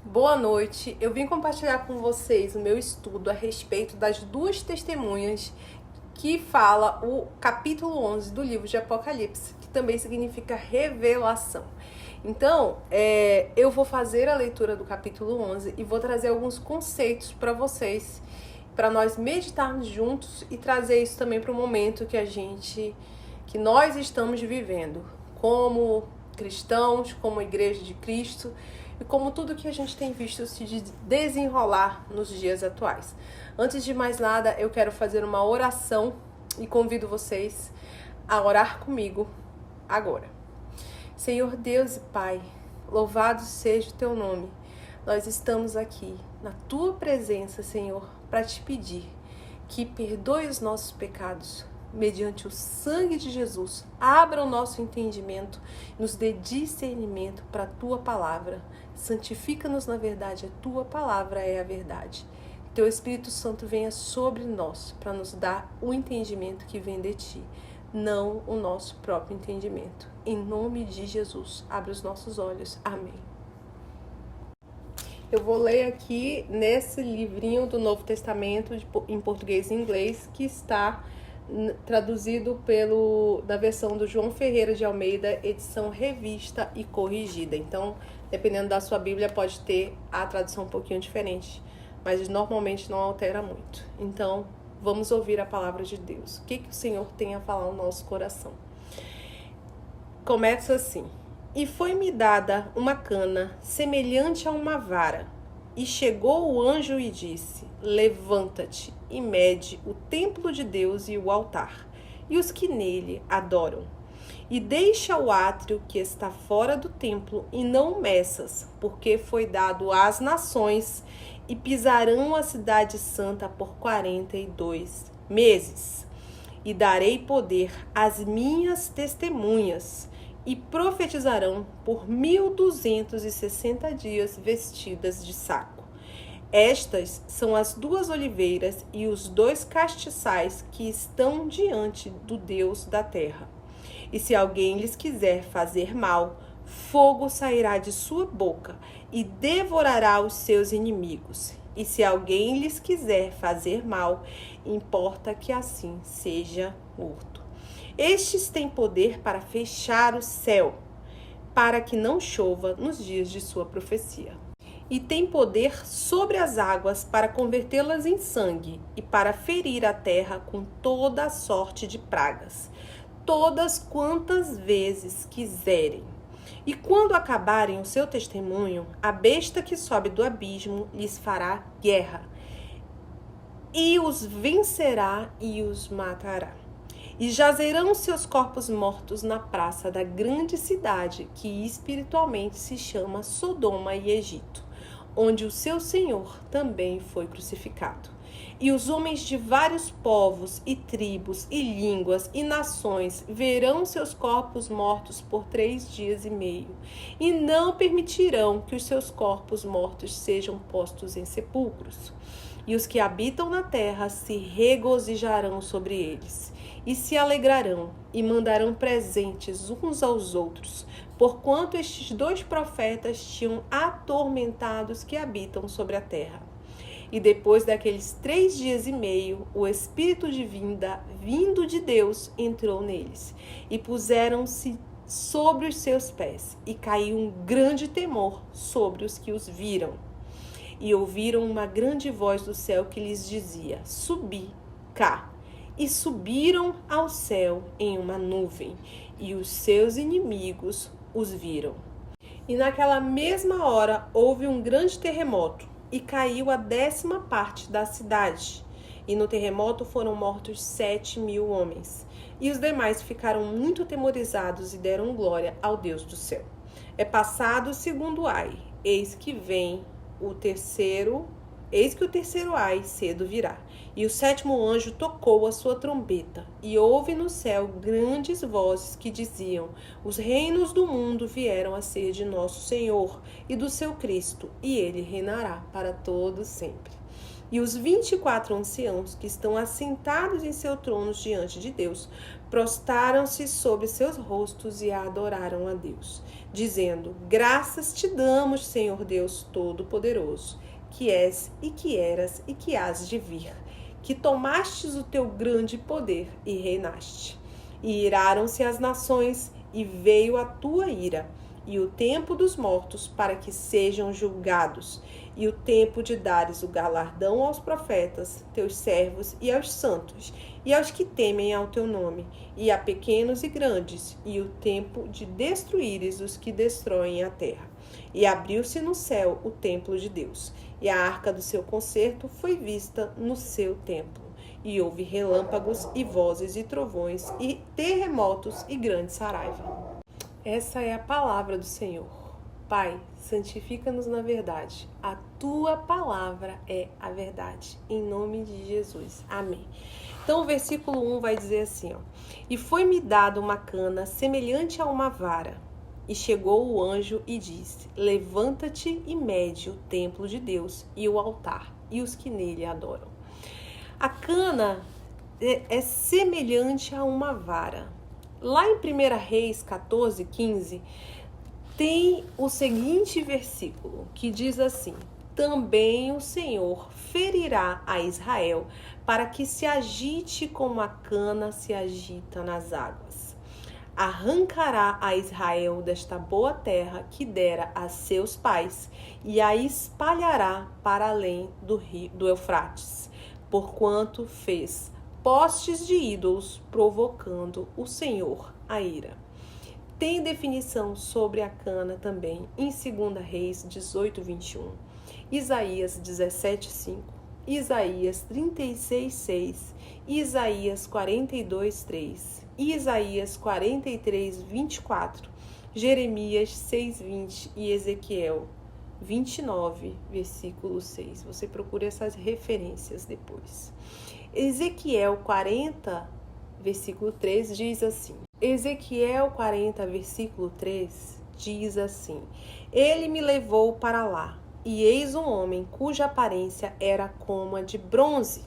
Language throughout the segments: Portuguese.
Boa noite, eu vim compartilhar com vocês o meu estudo a respeito das duas testemunhas que fala o capítulo 11 do livro de Apocalipse, que também significa revelação. Então, eu vou fazer a leitura do capítulo 11 e vou trazer alguns conceitos para vocês, para nós meditarmos juntos e trazer isso também para o momento que nós estamos vivendo, como cristãos, como Igreja de Cristo, e como tudo que a gente tem visto se desenrolar nos dias atuais. Antes de mais nada, eu quero fazer uma oração e convido vocês a orar comigo agora. Senhor Deus e Pai, louvado seja o teu nome. Nós estamos aqui na tua presença, Senhor, para te pedir que perdoe os nossos pecados, mediante o sangue de Jesus. Abra o nosso entendimento, nos dê discernimento para a tua palavra. Santifica-nos na verdade, a tua palavra é a verdade. Que teu Espírito Santo venha sobre nós para nos dar o entendimento que vem de ti, não o nosso próprio entendimento. Em nome de Jesus, abre os nossos olhos. Amém. Eu vou ler aqui nesse livrinho do Novo Testamento, em português e inglês, que está traduzido da versão do João Ferreira de Almeida, edição revista e corrigida. Então, dependendo da sua Bíblia, pode ter a tradução um pouquinho diferente, mas normalmente não altera muito. Então, vamos ouvir a palavra de Deus. O que o Senhor tem a falar no nosso coração? Começa assim: E foi-me dada uma cana semelhante a uma vara, e chegou o anjo e disse: Levanta-te e mede o templo de Deus e o altar, e os que nele adoram. E deixa o átrio que está fora do templo, e não o meças, porque foi dado às nações, e pisarão a cidade santa por 42 meses. E darei poder às minhas testemunhas, e profetizarão por 1260 dias vestidas de saco. Estas são as duas oliveiras e os dois castiçais que estão diante do Deus da terra. E se alguém lhes quiser fazer mal, fogo sairá de sua boca e devorará os seus inimigos. E se alguém lhes quiser fazer mal, importa que assim seja morto. Estes têm poder para fechar o céu, para que não chova nos dias de sua profecia. E tem poder sobre as águas para convertê-las em sangue e para ferir a terra com toda a sorte de pragas, todas quantas vezes quiserem. E quando acabarem o seu testemunho, a besta que sobe do abismo lhes fará guerra, e os vencerá e os matará. E jazerão seus corpos mortos na praça da grande cidade, que espiritualmente se chama Sodoma e Egito, onde o seu Senhor também foi crucificado. E os homens de vários povos e tribos e línguas e nações verão seus corpos mortos por 3 dias e meio, e não permitirão que os seus corpos mortos sejam postos em sepulcros. E os que habitam na terra se regozijarão sobre eles, e se alegrarão, e mandarão presentes uns aos outros, porquanto estes 2 profetas tinham atormentado os que habitam sobre a terra. E depois daqueles 3 dias e meio, o Espírito de vinda, vindo de Deus, entrou neles, e puseram-se sobre os seus pés, e caiu um grande temor sobre os que os viram. E ouviram uma grande voz do céu que lhes dizia: Subi cá. E subiram ao céu em uma nuvem, e os seus inimigos os viram. E naquela mesma hora houve um grande terremoto, e caiu a 10ª parte da cidade. E no terremoto foram mortos 7.000 homens. E os demais ficaram muito atemorizados e deram glória ao Deus do céu. É passado o segundo ai, eis que o terceiro ai cedo virá. E o 7º anjo tocou a sua trombeta, e houve no céu grandes vozes que diziam: Os reinos do mundo vieram a ser de nosso Senhor e do seu Cristo, e ele reinará para todo sempre. E os 24 anciãos que estão assentados em seus tronos diante de Deus prostaram-se sobre seus rostos e adoraram a Deus, dizendo: Graças te damos, Senhor Deus Todo-Poderoso, que és e que eras e que hás de vir, que tomastes o teu grande poder e reinaste. E iraram-se as nações, e veio a tua ira, e o tempo dos mortos para que sejam julgados, e o tempo de dares o galardão aos profetas, teus servos, e aos santos, e aos que temem ao teu nome, e a pequenos e grandes, e o tempo de destruíres os que destroem a terra. E abriu-se no céu o templo de Deus, e a arca do seu concerto foi vista no seu templo. E houve relâmpagos e vozes e trovões e terremotos e grande saraiva. Essa é a palavra do Senhor. Pai, santifica-nos na verdade. A tua palavra é a verdade. Em nome de Jesus. Amém. Então o versículo 1 vai dizer assim, ó: E foi-me dada uma cana semelhante a uma vara. E chegou o anjo e disse: Levanta-te e mede o templo de Deus e o altar e os que nele adoram. A cana é semelhante a uma vara. Lá em 1 Reis 14:15, tem o seguinte versículo, que diz assim: Também o Senhor ferirá a Israel, para que se agite como a cana se agita nas águas. Arrancará a Israel desta boa terra que dera a seus pais, e a espalhará para além do Eufrates, porquanto fez postes de ídolos, provocando o Senhor a ira. Tem definição sobre a cana também em 2 Reis 18:21, Isaías 17:5, Isaías 36:6, Isaías 42:3, Isaías 43:24, Jeremias 6:20 e Ezequiel 29, versículo 6. Você procura essas referências depois. Ezequiel 40, versículo 3 diz assim. Ezequiel 40, versículo 3 diz assim: Ele me levou para lá, e eis um homem cuja aparência era como a de bronze.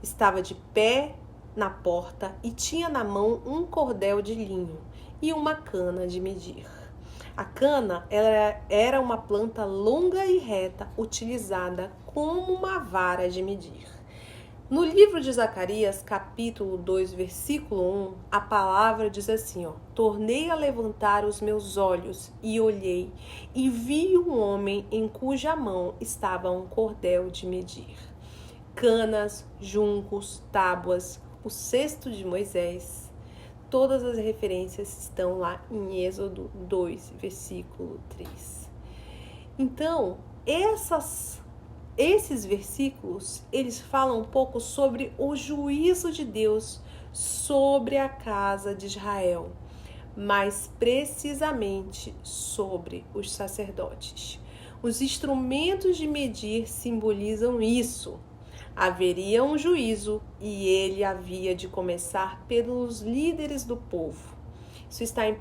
Estava de pé na porta e tinha na mão um cordel de linho e uma cana de medir. A cana era uma planta longa e reta, utilizada como uma vara de medir. No livro de Zacarias, capítulo 2, versículo 1, a palavra diz assim, ó: Tornei a levantar os meus olhos e olhei, e vi um homem em cuja mão estava um cordel de medir. Canas, juncos, tábuas, o cesto de Moisés. Todas as referências estão lá em Êxodo 2, versículo 3. Então, esses versículos, eles falam um pouco sobre o juízo de Deus sobre a casa de Israel, mais precisamente sobre os sacerdotes. Os instrumentos de medir simbolizam isso. Haveria um juízo e ele havia de começar pelos líderes do povo. Isso está em 1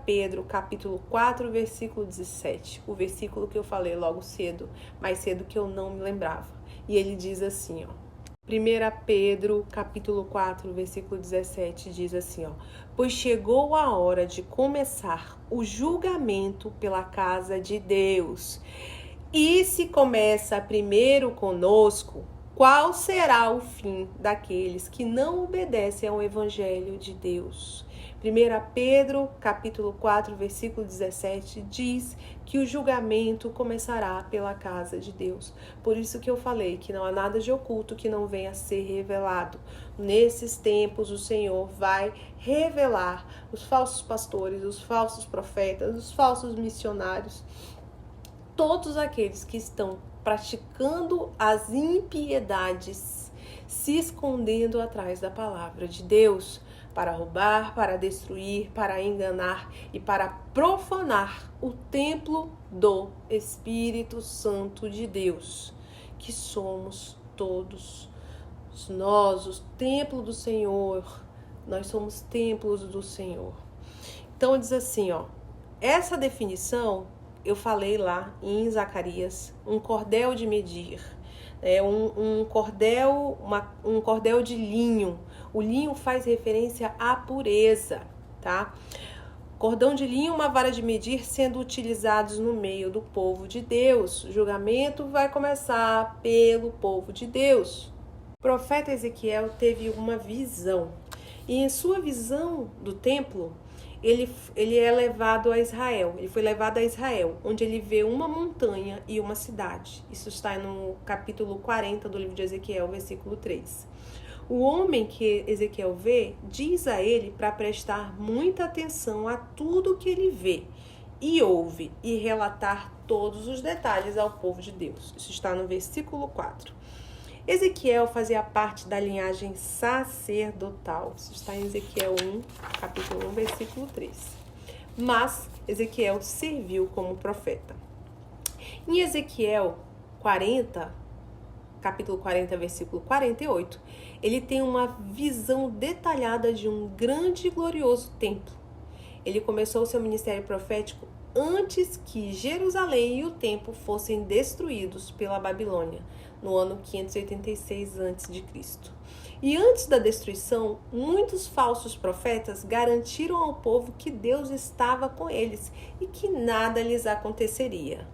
Pedro, capítulo 4, versículo 17. O versículo que eu falei logo cedo, mais cedo que eu não me lembrava. E ele diz assim, ó. 1 Pedro, capítulo 4, versículo 17, diz assim, ó. Pois chegou a hora de começar o julgamento pela casa de Deus. E se começa primeiro conosco, qual será o fim daqueles que não obedecem ao Evangelho de Deus? 1 Pedro, capítulo 4, versículo 17, diz que o julgamento começará pela casa de Deus. Por isso que eu falei que não há nada de oculto que não venha a ser revelado. Nesses tempos, o Senhor vai revelar os falsos pastores, os falsos profetas, os falsos missionários, todos aqueles que estão praticando as impiedades, se escondendo atrás da palavra de Deus, para roubar, para destruir, para enganar e para profanar o templo do Espírito Santo de Deus, que somos todos nós, o templo do Senhor. Nós somos templos do Senhor. Então diz assim, ó, essa definição eu falei lá em Zacarias, um cordel de medir, um cordel de linho, O linho faz referência à pureza, tá? Cordão de linho, uma vara de medir sendo utilizados no meio do povo de Deus. O julgamento vai começar pelo povo de Deus. O profeta Ezequiel teve uma visão. E em sua visão do templo, ele é levado a Israel. Ele foi levado a Israel, onde ele vê uma montanha e uma cidade. Isso está no capítulo 40 do livro de Ezequiel, versículo 3. O homem que Ezequiel vê diz a ele para prestar muita atenção a tudo que ele vê e ouve e relatar todos os detalhes ao povo de Deus. Isso está no versículo 4. Ezequiel fazia parte da linhagem sacerdotal. Isso está em Ezequiel 1, capítulo 1, versículo 3. Mas Ezequiel serviu como profeta. Em Ezequiel 40, capítulo 40, versículo 48, ele tem uma visão detalhada de um grande e glorioso templo. Ele começou o seu ministério profético antes que Jerusalém e o templo fossem destruídos pela Babilônia, no ano 586 a.C. E antes da destruição, muitos falsos profetas garantiram ao povo que Deus estava com eles e que nada lhes aconteceria.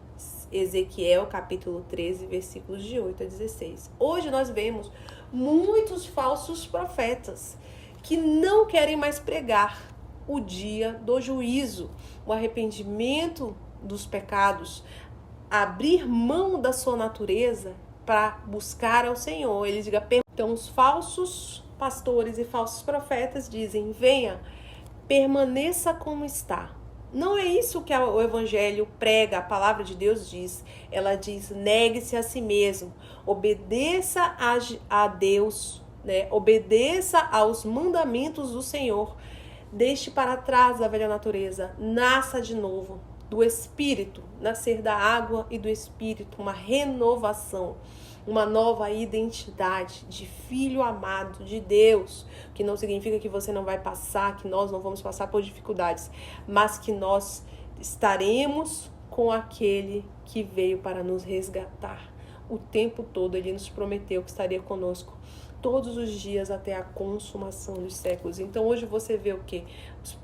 Ezequiel capítulo 13, versículos de 8 a 16. Hoje nós vemos muitos falsos profetas que não querem mais pregar o dia do juízo, o arrependimento dos pecados, abrir mão da sua natureza para buscar ao Senhor. Eles digam, então os falsos pastores e falsos profetas dizem, venha, permaneça como está. Não é isso que o Evangelho prega, a palavra de Deus diz. Ela diz, negue-se a si mesmo, obedeça a Deus, né? Obedeça aos mandamentos do Senhor. Deixe para trás a velha natureza, nasça de novo, do Espírito, nascer da água e do Espírito, uma renovação, uma nova identidade de filho amado de Deus, que não significa que você não vai passar, que nós não vamos passar por dificuldades, mas que nós estaremos com aquele que veio para nos resgatar. O tempo todo ele nos prometeu que estaria conosco todos os dias até a consumação dos séculos. Então hoje você vê o quê?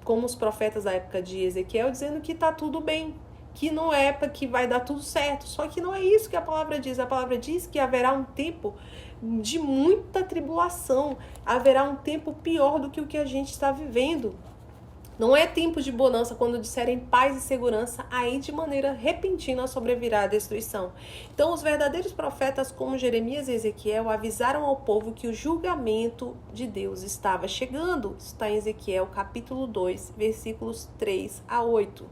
Como os profetas da época de Ezequiel dizendo que está tudo bem, que não é para que vai dar tudo certo. Só que não é isso que a palavra diz. A palavra diz que haverá um tempo de muita tribulação. Haverá um tempo pior do que o que a gente está vivendo. Não é tempo de bonança quando disserem paz e segurança, aí de maneira repentina sobrevirá a destruição. Então os verdadeiros profetas como Jeremias e Ezequiel avisaram ao povo que o julgamento de Deus estava chegando. Isso está em Ezequiel capítulo 2, versículos 3 a 8.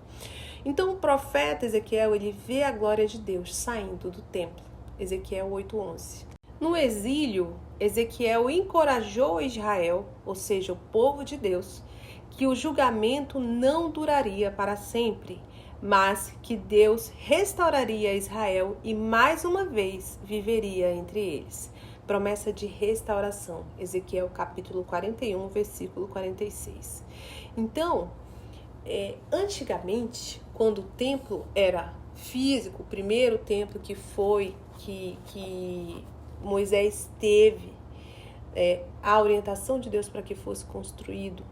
Então o profeta Ezequiel, ele vê a glória de Deus saindo do templo. Ezequiel 8:11. No exílio, Ezequiel encorajou Israel, ou seja, o povo de Deus, que o julgamento não duraria para sempre, mas que Deus restauraria Israel e mais uma vez viveria entre eles. Promessa de restauração. Ezequiel capítulo 41, versículo 46. Então, antigamente, quando o templo era físico, o primeiro templo que Moisés teve a orientação de Deus para que fosse construído,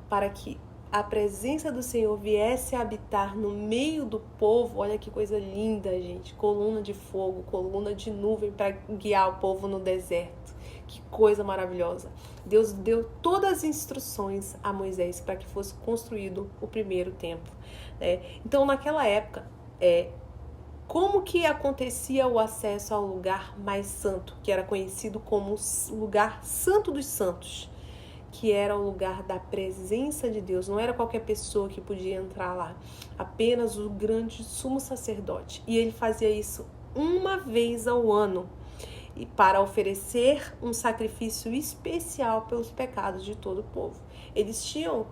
para que a presença do Senhor viesse a habitar no meio do povo. Olha que coisa linda, gente. Coluna de fogo, coluna de nuvem para guiar o povo no deserto. Que coisa maravilhosa. Deus deu todas as instruções a Moisés para que fosse construído o primeiro templo. Então, naquela época, como que acontecia o acesso ao lugar mais santo, que era conhecido como o lugar santo dos santos, que era o lugar da presença de Deus. Não era qualquer pessoa que podia entrar lá, apenas o grande sumo sacerdote. E ele fazia isso uma vez ao ano, e para oferecer um sacrifício especial pelos pecados de todo o povo. Eles tinham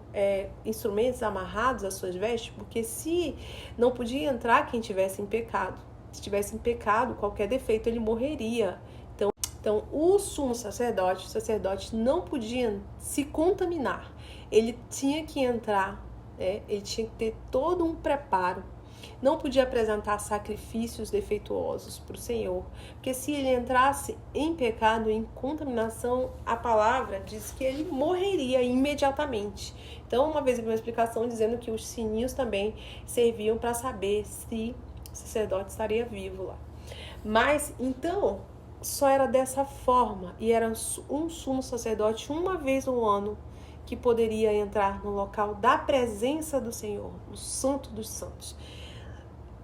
instrumentos amarrados às suas vestes, porque se não podia entrar quem tivesse em pecado. Se tivesse em pecado, qualquer defeito, ele morreria. Então, o sumo sacerdote, o sacerdote não podia se contaminar. Ele tinha que entrar, ele tinha que ter todo um preparo Não podia apresentar sacrifícios defeituosos para o Senhor, porque se ele entrasse em pecado, em contaminação, a palavra diz que ele morreria imediatamente. Então, uma vez eu vi uma explicação dizendo que os sininhos também serviam para saber se o sacerdote estaria vivo lá. Mas, então, só era dessa forma, e era um sumo sacerdote uma vez no ano que poderia entrar no local da presença do Senhor, no Santo dos Santos.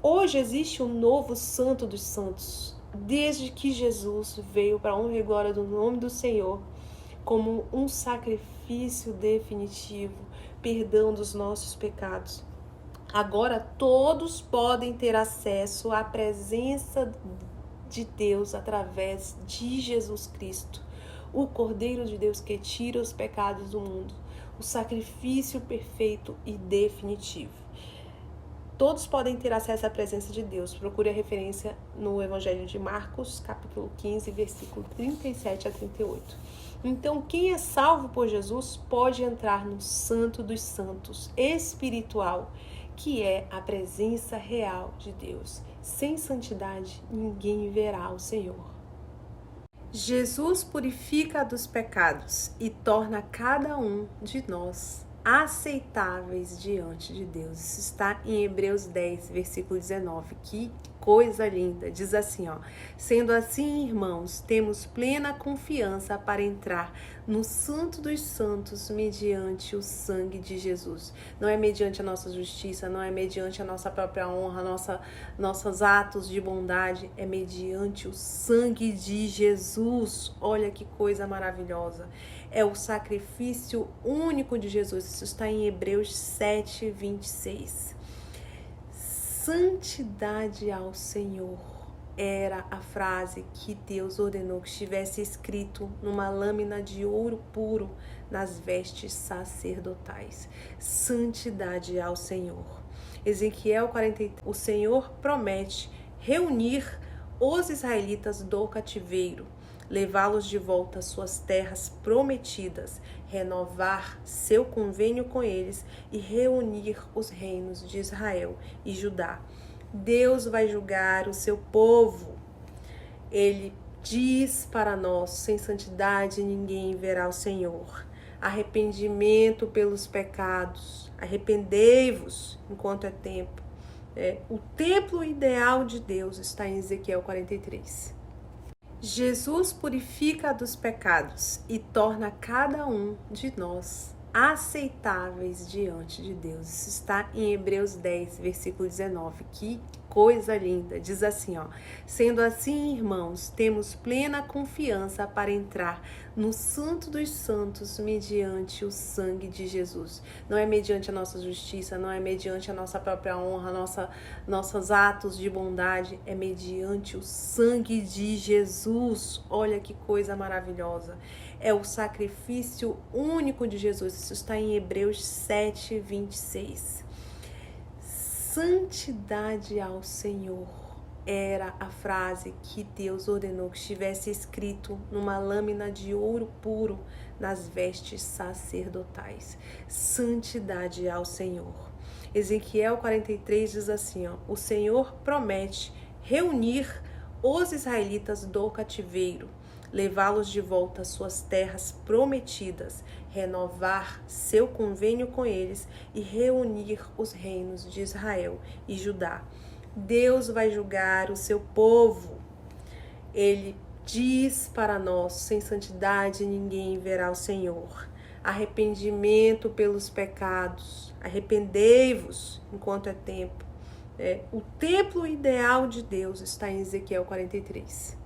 Hoje existe um novo Santo dos Santos, desde que Jesus veio para a honra e glória do nome do Senhor, como um sacrifício definitivo, perdão dos nossos pecados. Agora todos podem ter acesso à presença de Deus através de Jesus Cristo, o Cordeiro de Deus que tira os pecados do mundo, o sacrifício perfeito e definitivo. Todos podem ter acesso à presença de Deus. Procure a referência no Evangelho de Marcos, capítulo 15, versículo 37 a 38. Então, quem é salvo por Jesus pode entrar no Santo dos Santos espiritual, que é a presença real de Deus. Sem santidade, ninguém verá o Senhor. Jesus purifica dos pecados e torna cada um de nós aceitáveis diante de Deus. Isso está em Hebreus 10, versículo 19. Que coisa linda! Diz assim, ó: sendo assim, irmãos, temos plena confiança para entrar no Santo dos Santos mediante o sangue de Jesus. Não é mediante a nossa justiça, não é mediante a nossa própria honra, nossos atos de bondade, é mediante o sangue de Jesus. Olha que coisa maravilhosa! É o sacrifício único de Jesus. Isso está em Hebreus 7, 26. Santidade ao Senhor era a frase que Deus ordenou que estivesse escrito numa lâmina de ouro puro nas vestes sacerdotais. Santidade ao Senhor. Ezequiel 43. O Senhor promete reunir os israelitas do cativeiro, levá-los de volta às suas terras prometidas, renovar seu convênio com eles e reunir os reinos de Israel e Judá. Deus vai julgar o seu povo. Ele diz para nós: sem santidade ninguém verá o Senhor. Arrependimento pelos pecados. Arrependei-vos enquanto é tempo. O templo ideal de Deus está em Ezequiel 43. Jesus purifica dos pecados e torna cada um de nós aceitáveis diante de Deus. Isso está em Hebreus 10, versículo 19. Que coisa linda! Diz assim, ó: sendo assim, irmãos, temos plena confiança para entrar no Santo dos Santos mediante o sangue de Jesus. Não é mediante a nossa justiça, não é mediante a nossa própria honra, nossos atos de bondade, é mediante o sangue de Jesus. Olha que coisa maravilhosa! É o sacrifício único de Jesus. Isso está em Hebreus 7, 26. Santidade ao Senhor era a frase que Deus ordenou que estivesse escrito numa lâmina de ouro puro nas vestes sacerdotais. Santidade ao Senhor. Ezequiel 43 diz assim, ó: o Senhor promete reunir os israelitas do cativeiro, levá-los de volta às suas terras prometidas, renovar seu convênio com eles e reunir os reinos de Israel e Judá. Deus vai julgar o seu povo. Ele diz para nós: sem santidade ninguém verá o Senhor. Arrependimento pelos pecados. Arrependei-vos enquanto é tempo. O templo ideal de Deus está em Ezequiel 43.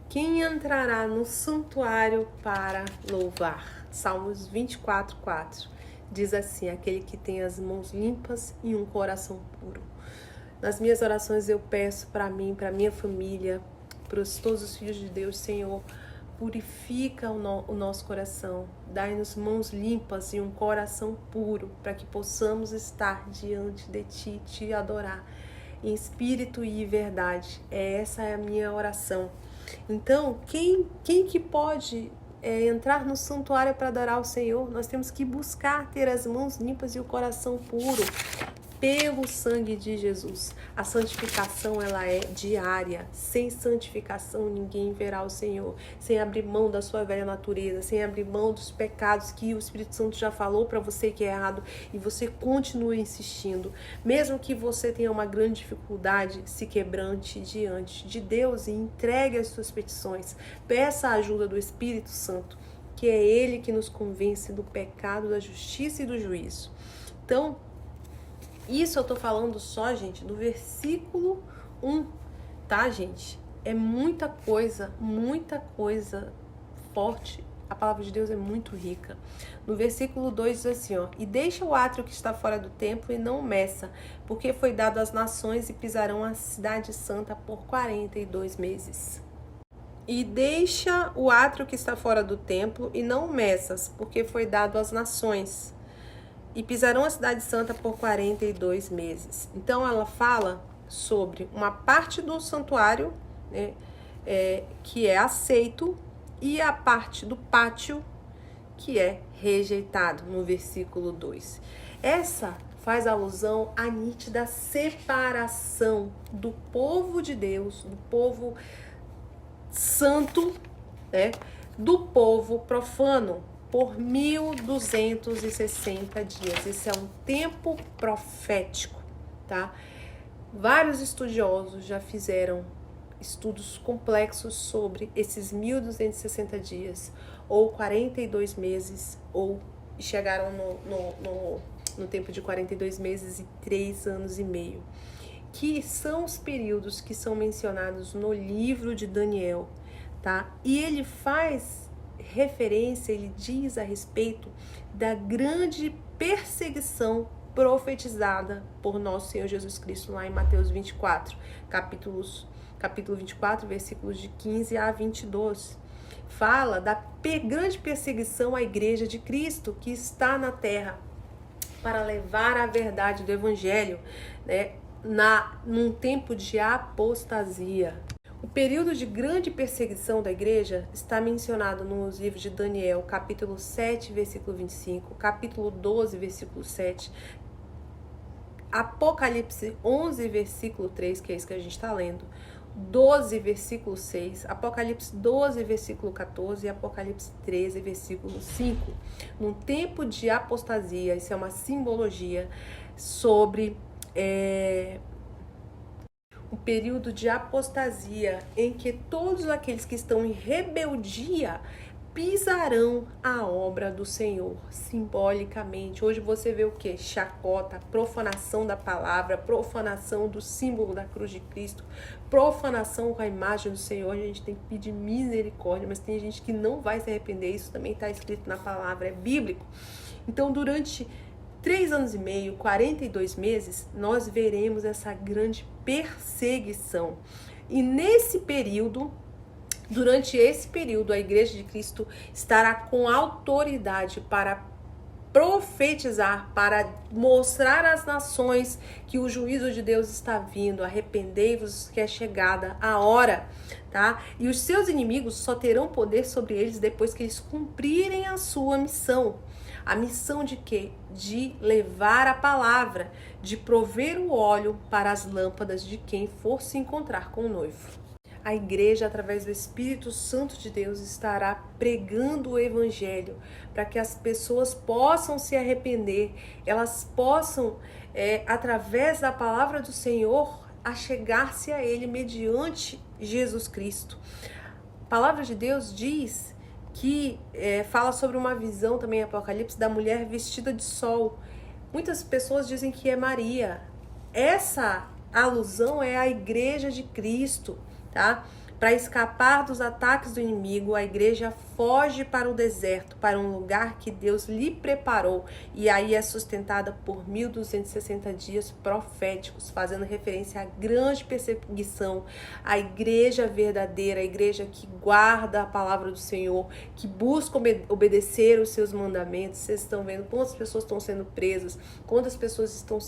Quem entrará no santuário para louvar? Salmos 24, 4. Diz assim: aquele que tem as mãos limpas e um coração puro. Nas minhas orações eu peço para mim, para minha família, para todos os filhos de Deus: Senhor, purifica o nosso coração, dai-nos mãos limpas e um coração puro, para que possamos estar diante de Ti, Te adorar em espírito e verdade. Essa é a minha oração. Então, quem que pode entrar no santuário para adorar o Senhor? Nós temos que buscar ter as mãos limpas e o coração puro. pelo sangue de Jesus. A santificação, ela é diária. Sem santificação, ninguém verá o Senhor. Sem abrir mão da sua velha natureza, sem abrir mão dos pecados que o Espírito Santo já falou para você que é errado e você continua insistindo. Mesmo que você tenha uma grande dificuldade, se quebrante diante de Deus e entregue as suas petições. Peça a ajuda do Espírito Santo, que é Ele que nos convence do pecado, da justiça e do juízo. Então, isso eu tô falando só, gente, do versículo 1, tá, gente? É muita coisa forte. A palavra de Deus é muito rica. No versículo 2 diz assim, ó: e deixa o átrio que está fora do templo e não meça, porque foi dado às nações e pisarão a cidade santa por 42 meses. E deixa o átrio que está fora do templo e não meças, porque foi dado às nações. E pisarão a cidade santa por 42 meses. Então ela fala sobre uma parte do santuário, né, que é aceito, e a parte do pátio que é rejeitado, no versículo 2. Essa faz alusão à nítida separação do povo de Deus, do povo santo, né, do povo profano, por 1260 dias. Esse é um tempo profético, tá? Vários estudiosos já fizeram estudos complexos sobre esses 1260 dias, ou 42 meses, ou chegaram no tempo de 42 meses e 3 anos e meio, que são os períodos que são mencionados no livro de Daniel, tá? E ele faz referência, ele diz a respeito da grande perseguição profetizada por nosso Senhor Jesus Cristo lá em Mateus 24, capítulo 24, versículos de 15 a 22. Fala da grande perseguição à igreja de Cristo que está na terra para levar a verdade do evangelho, né, num tempo de apostasia. O período de grande perseguição da igreja está mencionado nos livros de Daniel, capítulo 7, versículo 25, capítulo 12, versículo 7, Apocalipse 11, versículo 3, que é isso que a gente está lendo, 12, versículo 6, Apocalipse 12, versículo 14 e Apocalipse 13, versículo 5. Num tempo de apostasia, isso é uma simbologia sobre um período de apostasia em que todos aqueles que estão em rebeldia pisarão a obra do Senhor, simbolicamente. Hoje você vê o que? Chacota, profanação da palavra, profanação do símbolo da cruz de Cristo, profanação com a imagem do Senhor. A gente tem que pedir misericórdia, mas tem gente que não vai se arrepender. Isso também está escrito na palavra, é bíblico. Então, durante 3 anos e meio, 42 meses, nós veremos essa grande perseguição. E nesse período, durante esse período, a Igreja de Cristo estará com autoridade para profetizar, para mostrar às nações que o juízo de Deus está vindo. Arrependei-vos que é chegada a hora, tá? E os seus inimigos só terão poder sobre eles depois que eles cumprirem a sua missão. A missão de quê? De levar a palavra, de prover o óleo para as lâmpadas de quem for se encontrar com o noivo. A igreja, através do Espírito Santo de Deus, estará pregando o Evangelho para que as pessoas possam se arrepender, elas possam, através da palavra do Senhor, achegar-se a Ele mediante Jesus Cristo. A palavra de Deus diz que fala sobre uma visão também em Apocalipse da mulher vestida de sol. Muitas pessoas dizem que é Maria. Essa alusão é a igreja de Cristo, tá? Para escapar dos ataques do inimigo, a igreja foge para o deserto, para um lugar que Deus lhe preparou, e aí é sustentada por 1260 dias proféticos, fazendo referência à grande perseguição, à igreja verdadeira, a igreja que guarda a palavra do Senhor, que busca obedecer os seus mandamentos. Vocês estão vendo quantas pessoas estão sendo presas, quantas pessoas estão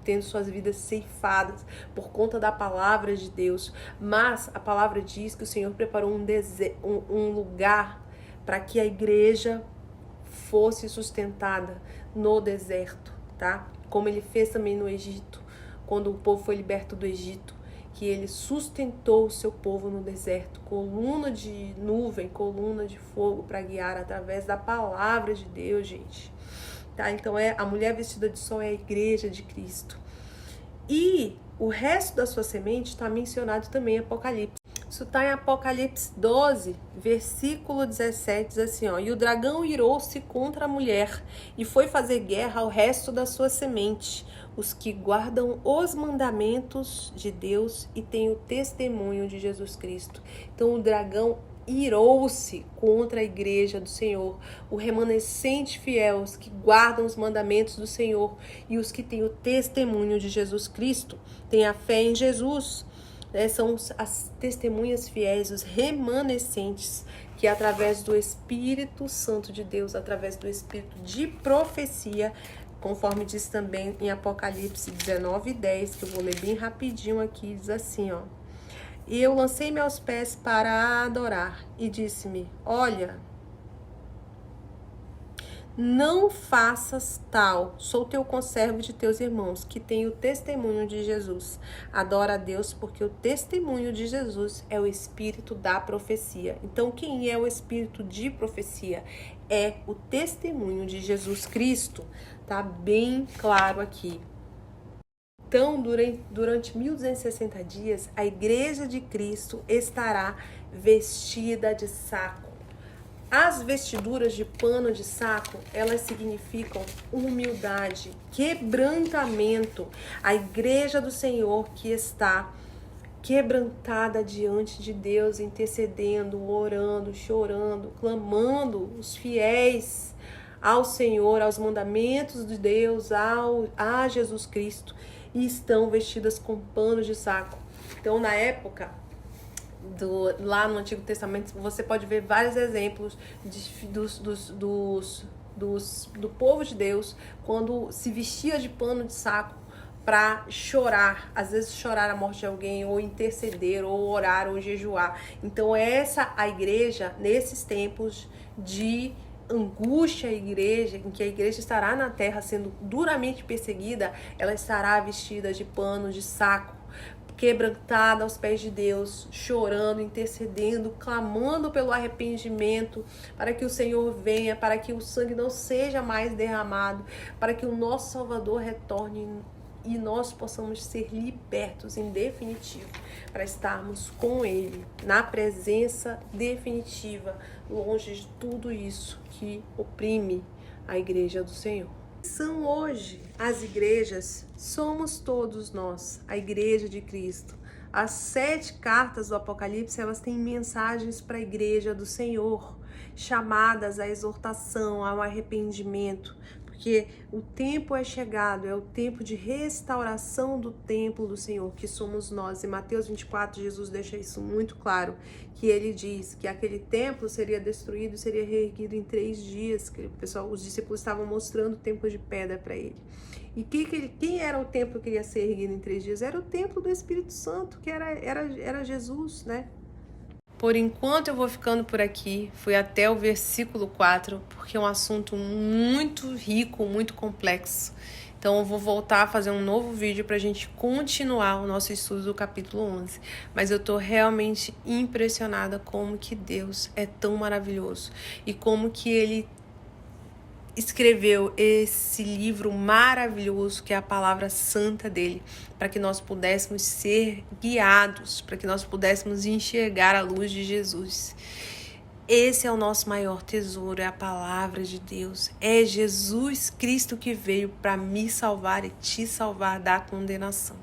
tendo suas vidas ceifadas por conta da palavra de Deus. Mas a palavra diz que o Senhor preparou um lugar para que a igreja fosse sustentada no deserto, tá? como ele fez também no Egito, quando o povo foi liberto do Egito, que ele sustentou o seu povo no deserto, coluna de nuvem, coluna de fogo para guiar através da palavra de Deus, gente. Tá? Então a mulher vestida de sol é a igreja de Cristo. E o resto da sua semente está mencionado também em Apocalipse. Isso está em Apocalipse 12, versículo 17, diz assim, ó: e o dragão irou-se contra a mulher e foi fazer guerra ao resto da sua semente, os que guardam os mandamentos de Deus e têm o testemunho de Jesus Cristo. Então o dragão irou-se contra a igreja do Senhor, o remanescente fiel, os que guardam os mandamentos do Senhor e os que têm o testemunho de Jesus Cristo, têm a fé em Jesus. São as testemunhas fiéis, os remanescentes, que através do Espírito Santo de Deus, através do Espírito de profecia, conforme diz também em Apocalipse 19:10, que eu vou ler bem rapidinho aqui, diz assim, ó: e eu lancei-me aos pés para a adorar, e disse-me: olha, não faças tal, sou teu conservo de teus irmãos, que tem o testemunho de Jesus. Adora a Deus, porque o testemunho de Jesus é o espírito da profecia. Então, quem é o espírito de profecia? É o testemunho de Jesus Cristo. Tá bem claro aqui. Então, durante 1260 dias, a igreja de Cristo estará vestida de saco. As vestiduras de pano de saco, elas significam humildade, quebrantamento. A igreja do Senhor que está quebrantada diante de Deus, intercedendo, orando, chorando, clamando, os fiéis ao Senhor, aos mandamentos de Deus, a Jesus Cristo, e estão vestidas com pano de saco. Então, na época, lá no Antigo Testamento, você pode ver vários exemplos do povo de Deus quando se vestia de pano de saco para chorar, às vezes chorar a morte de alguém, ou interceder, ou orar, ou jejuar. Então essa a igreja, nesses tempos de angústia, em que a igreja estará na terra sendo duramente perseguida, ela estará vestida de pano de saco, quebrantada aos pés de Deus, chorando, intercedendo, clamando pelo arrependimento, para que o Senhor venha, para que o sangue não seja mais derramado, para que o nosso Salvador retorne e nós possamos ser libertos em definitivo, para estarmos com Ele, na presença definitiva, longe de tudo isso que oprime a igreja do Senhor. São hoje as igrejas, somos todos nós, a igreja de Cristo. As 7 cartas do Apocalipse, elas têm mensagens para a igreja do Senhor, chamadas à exortação, ao arrependimento, porque o tempo é chegado, é o tempo de restauração do templo do Senhor, que somos nós. Em Mateus 24, Jesus deixa isso muito claro, que ele diz que aquele templo seria destruído e seria reerguido em 3 dias, que os discípulos estavam mostrando o templo de pedra para ele. E quem era o templo que iria ser erguido em 3 dias? Era o templo do Espírito Santo, que era Jesus, né? Por enquanto eu vou ficando por aqui, fui até o versículo 4, porque é um assunto muito rico, muito complexo. Então eu vou voltar a fazer um novo vídeo para a gente continuar o nosso estudo do capítulo 11. Mas eu estou realmente impressionada como que Deus é tão maravilhoso e como que Ele escreveu esse livro maravilhoso que é a palavra santa dele, para que nós pudéssemos ser guiados, para que nós pudéssemos enxergar a luz de Jesus. Esse é o nosso maior tesouro, é a palavra de Deus. É Jesus Cristo que veio para me salvar e te salvar da condenação.